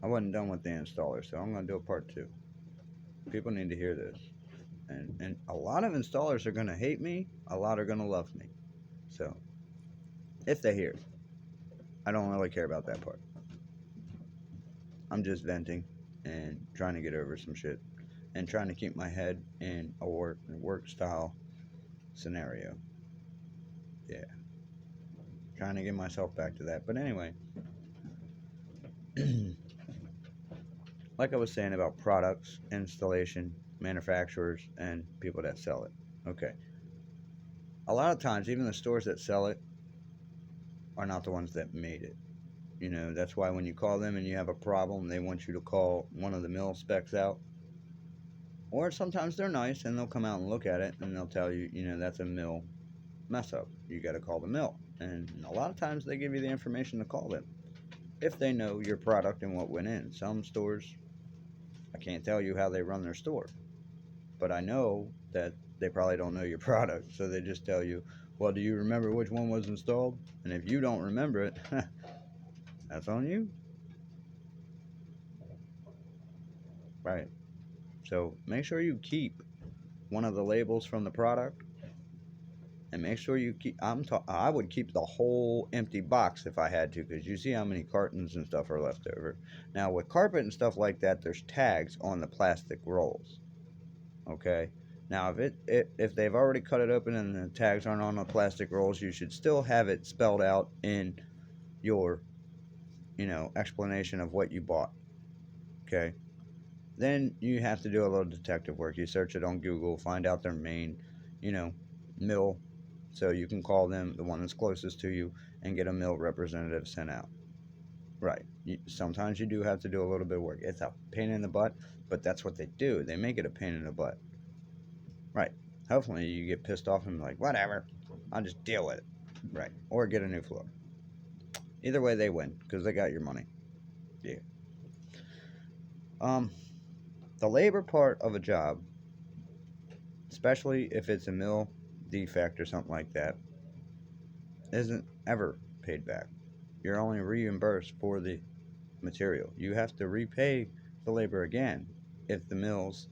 I wasn't done with the installer, so I'm going to do a part two. People need to hear this. And a lot of installers are going to hate me, a lot are going to love me. So, if they hear it, I don't really care about that part. I'm just venting and trying to get over some shit and trying to keep my head in a work style scenario. Yeah, trying to get myself back to that. But anyway, like I was saying about products, installation, manufacturers, and people that sell it. Okay. A lot of times, even the stores that sell it are not the ones that made it. You know, that's why when you call them and you have a problem, they want you to call one of the mill specs out. Or sometimes they're nice and they'll come out and look at it and they'll tell you, that's a mill mess up. You got to call the mill. And a lot of times they give you the information to call them if they know your product and what went in. Some stores, I can't tell you how they run their store, but I know that they probably don't know your product. So they just tell you, well, do you remember which one was installed? And if you don't remember it, that's on you. Right. So make sure you keep one of the labels from the product, and make sure you keep. I would keep the whole empty box if I had to, because you see how many cartons and stuff are left over. Now with carpet and stuff like that, there's tags on the plastic rolls. Okay. Now if they've already cut it open and the tags aren't on the plastic rolls, you should still have it spelled out in your explanation of what you bought. Okay. Then you have to do a little detective work. You search it on Google, find out their main, you know, mill, so you can call them, the one that's closest to you, and get a mill representative sent out. Right. Sometimes you do have to do a little bit of work. It's a pain in the butt, but that's what they do. They make it a pain in the butt. Right. Hopefully you get pissed off and like, whatever, I'll just deal with it. Right. Or get a new floor. Either way, they win because they got your money. Yeah. Um, the labor part of a job, especially if it's a mill defect or something like that, isn't ever paid back. You're only reimbursed for the material. You have to repay the labor again if the mill's,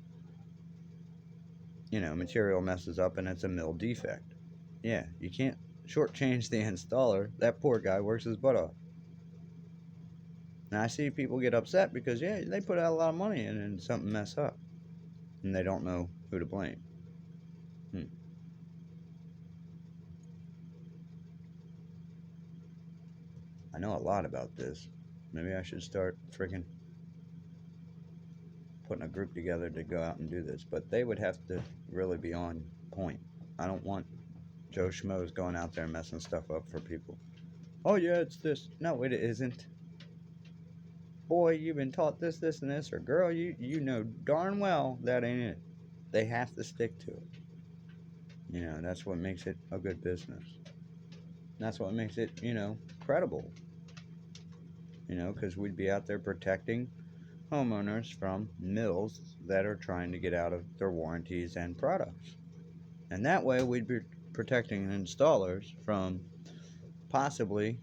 material messes up and it's a mill defect. Yeah, you can't shortchange the installer. That poor guy works his butt off. Now I see people get upset because they put out a lot of money in and something mess up and they don't know who to blame. Hmm. I know a lot about this. Maybe I should start freaking putting a group together to go out and do this, but they would have to really be on point. I don't want Joe Schmoes going out there messing stuff up for people. Oh yeah, it's this. No, it isn't. Boy, you've been taught this, this, and this, or girl, you know darn well that ain't it. They have to stick to it. That's what makes it a good business. That's what makes it, credible. Because we'd be out there protecting homeowners from mills that are trying to get out of their warranties and products. And that way we'd be protecting installers from possibly,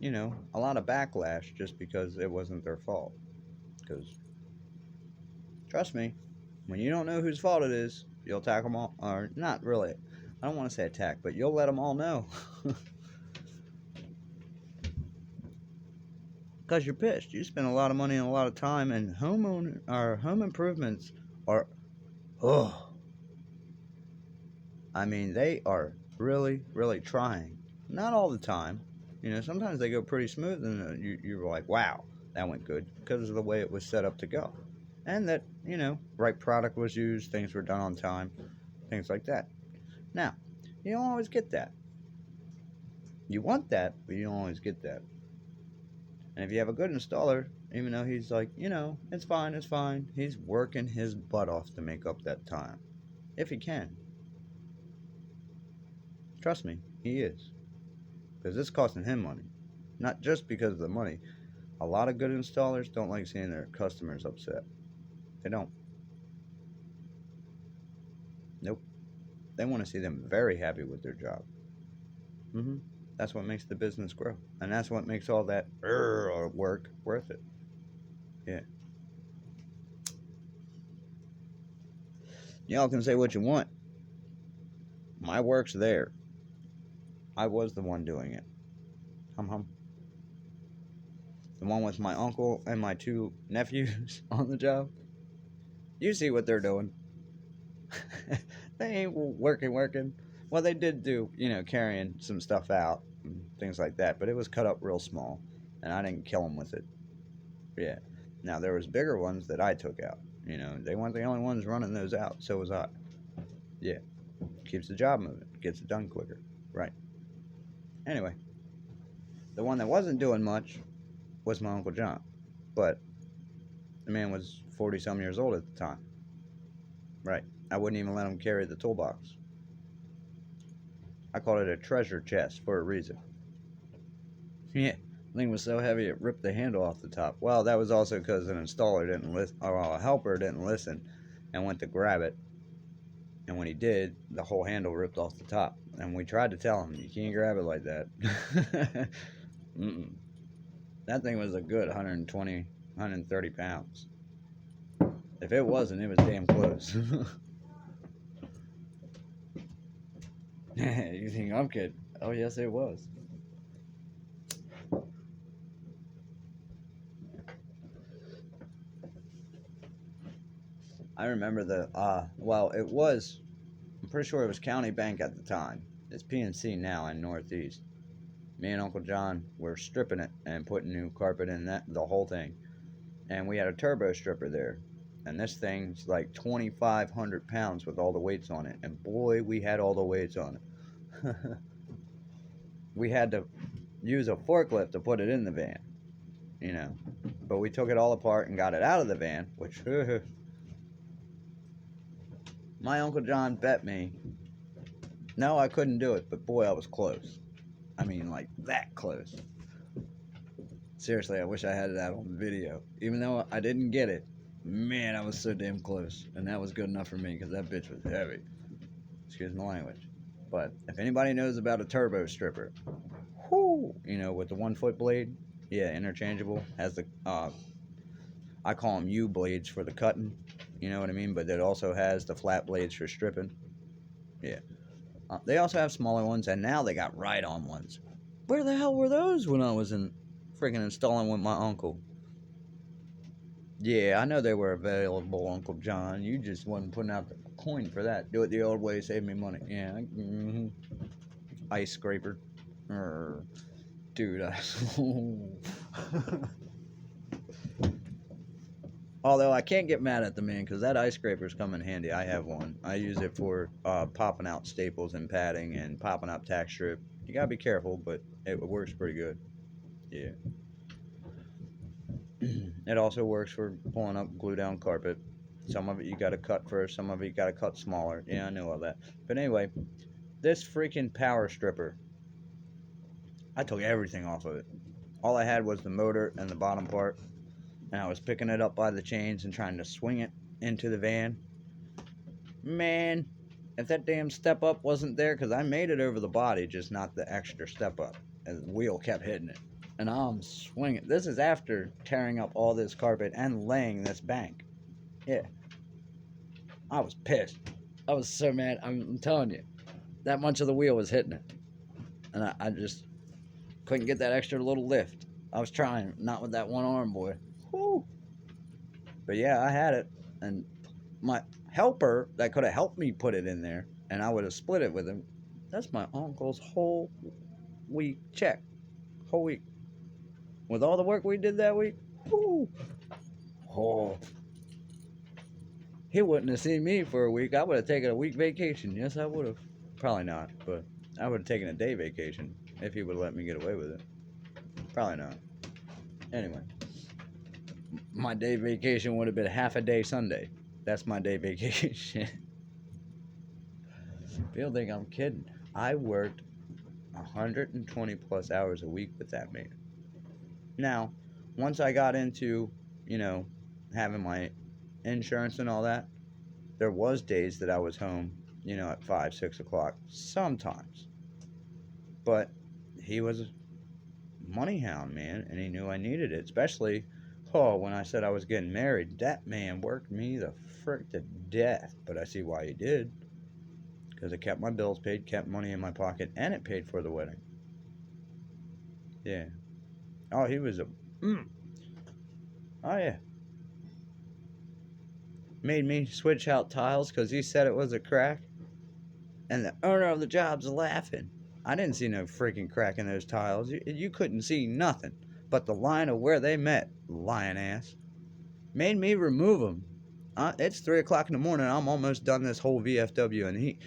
a lot of backlash just because it wasn't their fault. Because, trust me, when you don't know whose fault it is, you'll attack them all. Or, not really. I don't want to say attack, but you'll let them all know. Because you're pissed. You spend a lot of money and a lot of time, and home improvements are, oh, I mean, they are really, really trying. Not all the time. Sometimes they go pretty smooth, and you're like, wow, that went good because of the way it was set up to go. And that, right product was used, things were done on time, things like that. Now, you don't always get that. You want that, but you don't always get that. And if you have a good installer, even though he's like, it's fine, he's working his butt off to make up that time. If he can. Trust me, he is. Because it's costing him money. Not just because of the money. A lot of good installers don't like seeing their customers upset. They don't. Nope. They want to see them very happy with their job. hmm That's what makes the business grow. And that's what makes all that work worth it. Yeah. Y'all can say what you want. My work's there. I was the one doing it. Hum hum. The one with my uncle and my two nephews on the job. You see what they're doing. They ain't working. Well, they did do, carrying some stuff out and things like that, but it was cut up real small, and I didn't kill them with it. Yeah. Now there was bigger ones that I took out. They weren't the only ones running those out. So was I. Yeah. Keeps the job moving. Gets it done quicker. Right. Anyway, the one that wasn't doing much was my Uncle John, but the man was 40 some years old at the time. Right. I wouldn't even let him carry the toolbox. I called it a treasure chest for a reason. Yeah. The thing was so heavy it ripped the handle off the top. Well, that was also because an installer didn't listen, or a helper didn't listen, and went to grab it. And when he did, the whole handle ripped off the top. And we tried to tell him, you can't grab it like that. Mm-mm. That thing was a good 120, 130 pounds. If it wasn't, it was damn close. You think I'm kidding? Oh, yes, it was. I remember it was, I'm pretty sure it was County Bank at the time. It's PNC now in Northeast. Me and Uncle John were stripping it and putting new carpet in the whole thing. And we had a turbo stripper there. And this thing's like 2,500 pounds with all the weights on it. And boy, we had all the weights on it. We had to use a forklift to put it in the van. But we took it all apart and got it out of the van, which my Uncle John bet me. No, I couldn't do it, but boy, I was close. I mean, like that close. Seriously, I wish I had that on video. Even though I didn't get it, man, I was so damn close. And that was good enough for me because that bitch was heavy. Excuse my language. But if anybody knows about a turbo stripper, whoo, with the 1 foot blade, yeah, interchangeable, has the, I call them U blades for the cutting, you know what I mean? But it also has the flat blades for stripping. Yeah. They also have smaller ones, and now they got ride-on ones. Where the hell were those when I was freaking installing with my uncle? Yeah, I know they were available, Uncle John. You just wasn't putting out the coin for that. Do it the old way, save me money. Yeah. Mm-hmm. Ice scraper. Dude, although I can't get mad at the man because that ice scraper's come in handy. I have one. I use it for popping out staples and padding and popping up tack strip. You gotta be careful, but it works pretty good. Yeah. It also works for pulling up glue down carpet. Some of it you gotta cut first, some of it you gotta cut smaller. Yeah, I know all that. But anyway, this freaking power stripper, I took everything off of it. All I had was the motor and the bottom part, and I was picking it up by the chains and trying to swing it into the van. Man, if that damn step up wasn't there, because I made it over the body, just not the extra step up, and the wheel kept hitting it. And I'm swinging. This is after tearing up all this carpet and laying this bank. Yeah, I was pissed. I was so mad. I'm telling you, that much of the wheel was hitting it, and I just couldn't get that extra little lift. I was trying, not with that one arm, boy. Woo. But yeah, I had it, and my helper that could have helped me put it in there, and I would have split it with him. That's my uncle's whole week check, whole week, with all the work we did that week. Woo. Oh, he wouldn't have seen me for a week. I would have taken a week vacation. Yes, I would have. Probably not, but I would have taken a day vacation if he would have let me get away with it. Probably not. Anyway, my day vacation would have been half a day Sunday. That's my day vacation. People think I'm kidding. I worked 120 plus hours a week with that man. Now, once I got into, having my insurance and all that, there was days that I was home, at 5, 6 o'clock, sometimes. But he was a money hound, man, and he knew I needed it, especially Oh, when I said I was getting married, that man worked me the frick to death. But I see why he did. Because it kept my bills paid, kept money in my pocket, and it paid for the wedding. Yeah. Oh, he was a. Mm. Oh, yeah. Made me switch out tiles because he said it was a crack. And the owner of the job's laughing. I didn't see no freaking crack in those tiles. You couldn't see nothing but the line of where they met, lying ass. Made me remove them. It's 3 o'clock in the morning. I'm almost done this whole VFW, and he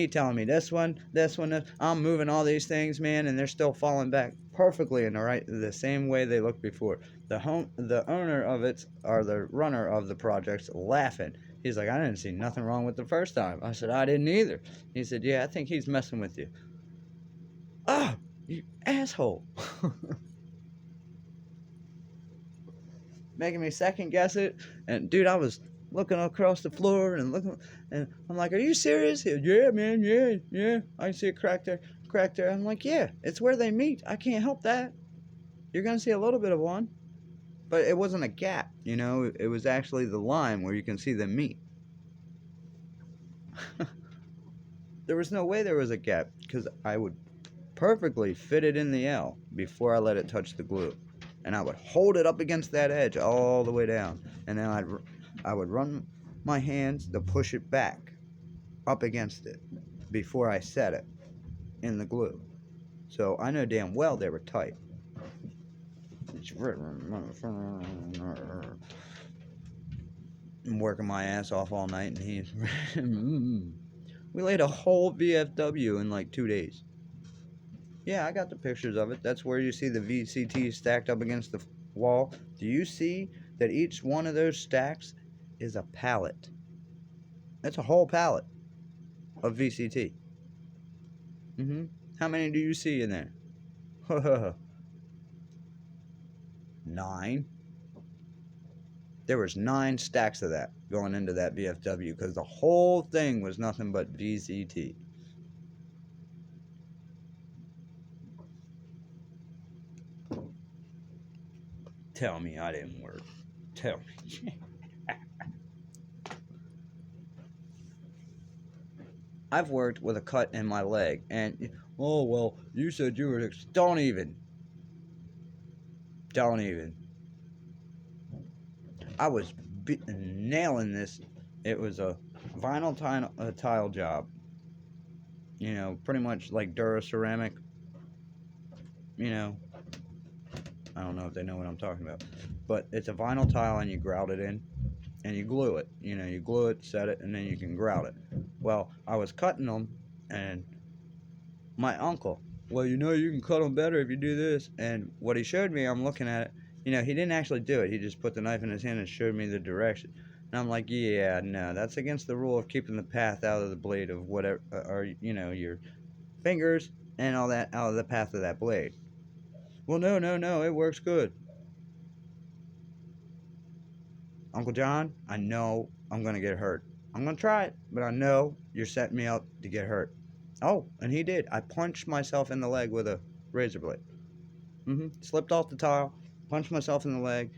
telling me this one, this one. I'm moving all these things, man, and they're still falling back perfectly in the same way they looked before. The owner of it, or the runner of the project's laughing. He's like, I didn't see nothing wrong with the first time. I said, I didn't either. He said, yeah, I think he's messing with you. Oh, you asshole. Making me second guess it. And dude, I was looking across the floor and looking, and I'm like, are you serious? He goes, yeah, man, yeah. I see a crack there, crack there. I'm like, yeah, it's where they meet. I can't help that. You're gonna see a little bit of one, but it wasn't a gap, you know. It was actually the line where you can see them meet. There was no way there was a gap because I would perfectly fit it in the L before I let it touch the glue, and I would hold it up against that edge all the way down, and then I would run my hands to push it back up against it before I set it in the glue. So I know damn well they were tight. I'm working my ass off all night, and he's we laid a whole VFW in like 2 days. Yeah, I got the pictures of it. That's where you see the VCT stacked up against the wall. Do you see that each one of those stacks is a pallet? That's a whole pallet of VCT. How many do you see in there? 9. There was 9 stacks of that going into that VFW because the whole thing was nothing but VCT. Tell me I didn't work. Tell me. I've worked with a cut in my leg, and oh well, you said you were. Don't even. I was nailing this. It was a vinyl tile job. You know, pretty much like Duraceramic. You know, I don't know if they know what I'm talking about, but it's a vinyl tile and you grout it in, and you glue it. You know, you glue it, set it, and then you can grout it. Well, I was cutting them, and my uncle, well, you know, you can cut them better if you do this. And what he showed me, I'm looking at it. You know, he didn't actually do it. He just put the knife in his hand and showed me the direction. And I'm like, yeah, no, that's against the rule of keeping the path out of the blade of whatever, or, you know, your fingers and all that out of the path of that blade. Well, no, it works good. Uncle John, I know I'm going to get hurt. I'm going to try it, but I know you're setting me up to get hurt. Oh, and he did. I punched myself in the leg with a razor blade. Slipped off the tile, punched myself in the leg.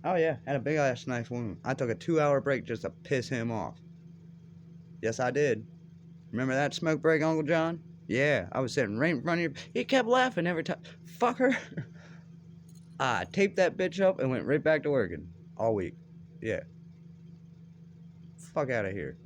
Oh, yeah, had a big ass knife wound. I took a 2-hour break just to piss him off. Yes, I did. Remember that smoke break, Uncle John? Yeah, I was sitting right in front of you. He kept laughing every time. Fucker. I taped that bitch up and went right back to working all week. Yeah. Fuck out of here.